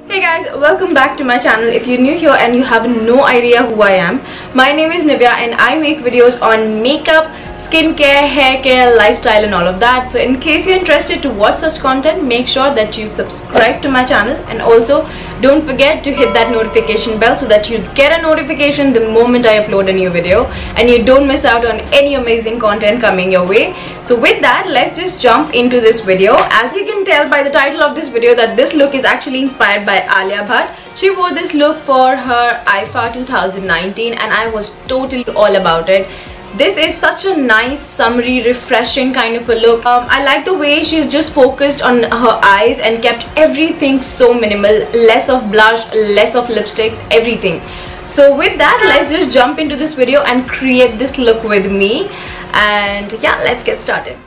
Hey guys, welcome back to my channel. If you're new here and you have no idea who I am, my name is Nivya and I make videos on makeup, skincare, hair care, lifestyle and all of that. So in case you're interested to watch such content, make sure that you subscribe to my channel and also don't forget to hit that notification bell so that you get a notification the moment I upload a new video and you don't miss out on any amazing content coming your way. So with that, let's just jump into this video. As you can tell by the title of this video that this look is actually inspired by Alia Bhatt. She wore this look for her IFA 2019 and I was totally all about it. This is such a nice, summery, refreshing kind of a look. I like the way she's just focused on her eyes and kept everything so minimal. Less of blush, less of lipsticks, everything. So with that, let's just jump into this video and create this look with me. And yeah, let's get started.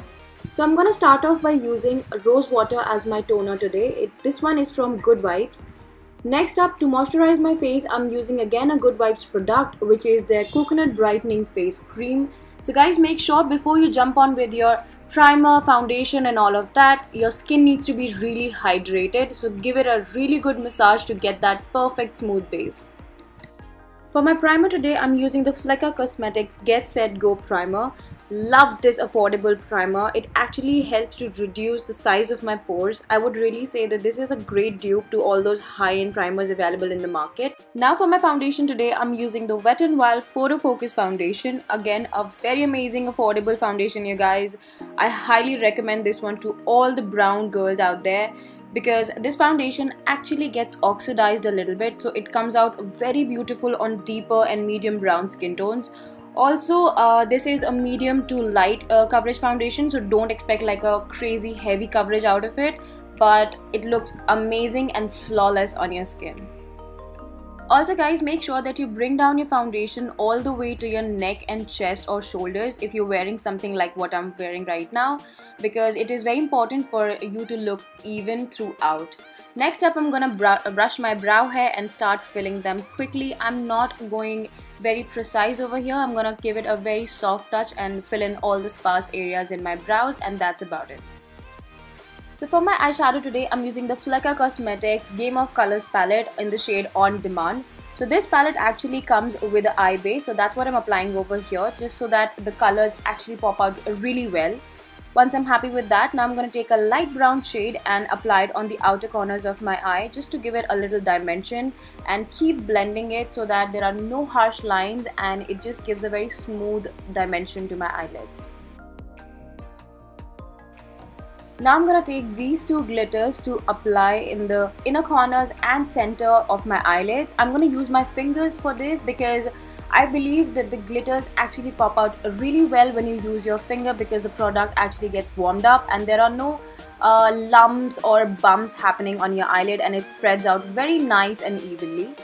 So I'm gonna start off by using rose water as my toner today. This one is from Good Vibes. Next up, to moisturize my face, I'm using again a Good Vibes product, which is their Coconut Brightening Face Cream. So guys, make sure before you jump on with your primer, foundation and all of that, your skin needs to be really hydrated. So give it a really good massage to get that perfect smooth base. For my primer today, I'm using the Flecker Cosmetics Get Set Go Primer. Love this affordable primer. It actually helps to reduce the size of my pores. I would really say that this is a great dupe to all those high-end primers available in the market. Now for my foundation today, I'm using the Wet n Wild Photo Focus Foundation. Again, a very amazing affordable foundation, you guys. I highly recommend this one to all the brown girls out there, because this foundation actually gets oxidized a little bit, so it comes out very beautiful on deeper and medium brown skin tones. Also, this is a medium to light coverage foundation, so don't expect like a crazy heavy coverage out of it, but it looks amazing and flawless on your skin. Also guys, make sure that you bring down your foundation all the way to your neck and chest or shoulders if you're wearing something like what I'm wearing right now, because it is very important for you to look even throughout. Next up, I'm gonna brush my brow hair and start filling them quickly. I'm not going very precise over here. I'm gonna give it a very soft touch and fill in all the sparse areas in my brows, and that's about it. So for my eyeshadow today, I'm using the Flecker Cosmetics Game of Colors palette in the shade On Demand. So this palette actually comes with the eye base, so that's what I'm applying over here, just so that the colors actually pop out really well. Once I'm happy with that, now I'm going to take a light brown shade and apply it on the outer corners of my eye just to give it a little dimension, and keep blending it so that there are no harsh lines and it just gives a very smooth dimension to my eyelids. Now I'm going to take these two glitters to apply in the inner corners and center of my eyelids. I'm going to use my fingers for this because I believe that the glitters actually pop out really well when you use your finger, because the product actually gets warmed up and there are no lumps or bumps happening on your eyelid, and it spreads out very nice and evenly.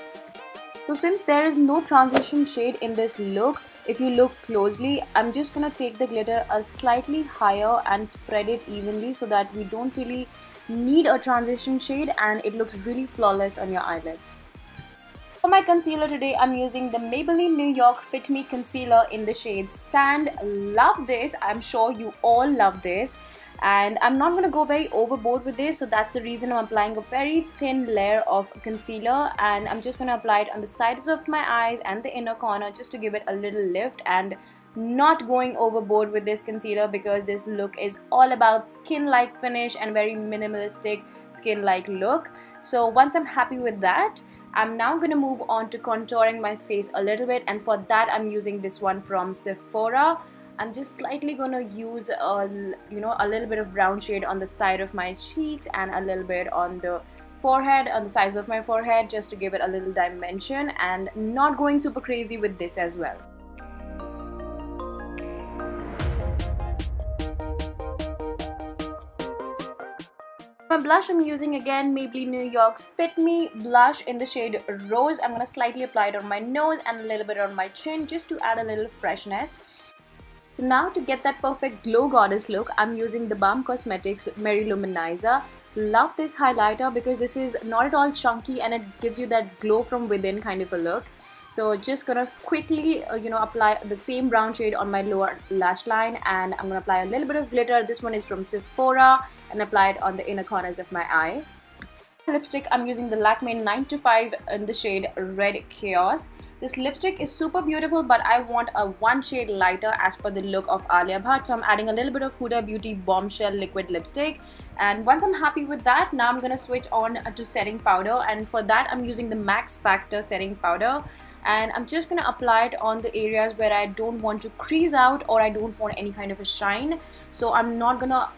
So since there is no transition shade in this look, if you look closely, I'm just gonna take the glitter a slightly higher and spread it evenly so that we don't really need a transition shade and it looks really flawless on your eyelids. For my concealer today, I'm using the Maybelline New York Fit Me Concealer in the shade Sand. Love this. I'm sure you all love this. And I'm not going to go very overboard with this, so that's the reason I'm applying a very thin layer of concealer, and I'm just going to apply it on the sides of my eyes and the inner corner just to give it a little lift, and not going overboard with this concealer because this look is all about skin-like finish and very minimalistic skin-like look. So once I'm happy with that, I'm now going to move on to contouring my face a little bit, and for that I'm using this one from Sephora. I'm just slightly going to use a little bit of brown shade on the side of my cheeks and a little bit on the forehead, on the sides of my forehead, just to give it a little dimension, and not going super crazy with this as well. My blush, I'm using again Maybelline New York's Fit Me blush in the shade Rose. I'm going to slightly apply it on my nose and a little bit on my chin just to add a little freshness. So now to get that perfect glow goddess look, I'm using the Balm Cosmetics Mary Luminizer. Love this highlighter because this is not at all chunky and it gives you that glow from within kind of a look. So just gonna quickly apply the same brown shade on my lower lash line, and I'm gonna apply a little bit of glitter. This one is from Sephora, and apply it on the inner corners of my eye. lipstick, I'm using the Lakme 9 to 5 in the shade Red Chaos. This lipstick is super beautiful, but I want a one shade lighter as per the look of Alia Bhatt. So I'm adding a little bit of Huda Beauty Bombshell liquid lipstick. And once I'm happy with that, now I'm gonna switch on to setting powder. And for that, I'm using the Max Factor setting powder. And I'm just gonna apply it on the areas where I don't want to crease out or I don't want any kind of a shine. So I'm not gonna,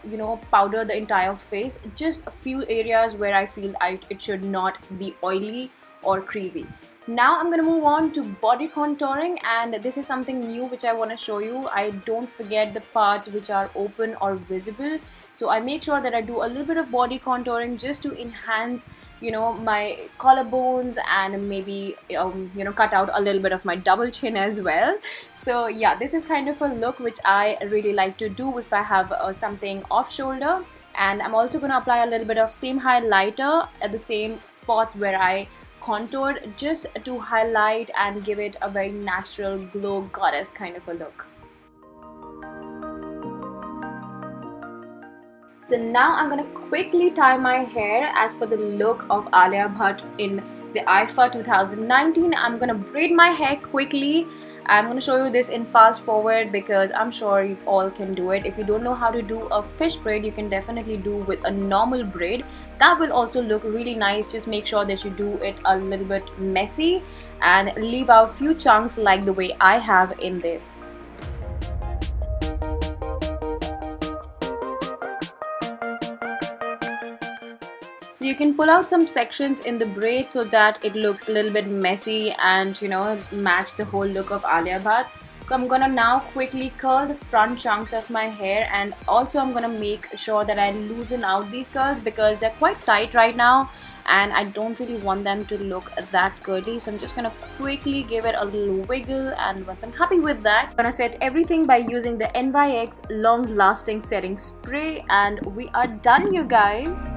powder the entire face, just a few areas where I feel it should not be oily or creasy. Now I'm gonna move on to body contouring, and this is something new which I want to show you. I don't forget the parts which are open or visible, so I make sure that I do a little bit of body contouring just to enhance my collarbones and maybe cut out a little bit of my double chin as well. So yeah, this is kind of a look which I really like to do if I have something off shoulder. And I'm also gonna apply a little bit of same highlighter at the same spots where I contoured, just to highlight and give it a very natural glow goddess kind of a look. So now I'm gonna quickly tie my hair as per the look of Alia Bhatt in the IFA 2019. I'm gonna braid my hair quickly. I'm going to show you this in fast forward because I'm sure you all can do it. If you don't know how to do a fish braid, you can definitely do with a normal braid. That will also look really nice. Just make sure that you do it a little bit messy and leave out few chunks like the way I have in this. So you can pull out some sections in the braid so that it looks a little bit messy and match the whole look of Alia Bhatt. So I'm gonna now quickly curl the front chunks of my hair, and also I'm gonna make sure that I loosen out these curls because they're quite tight right now and I don't really want them to look that curly. So I'm just gonna quickly give it a little wiggle, and once I'm happy with that, I'm gonna set everything by using the NYX long lasting setting spray, and we are done, you guys.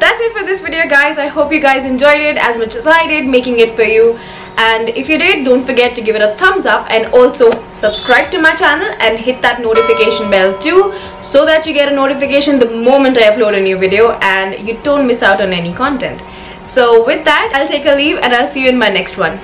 That's it for this video, guys. I hope you guys enjoyed it as much as I did making it for you. And if you did, don't forget to give it a thumbs up and also subscribe to my channel and hit that notification bell too, so that you get a notification the moment I upload a new video and you don't miss out on any content. So with that, I'll take a leave and I'll see you in my next one.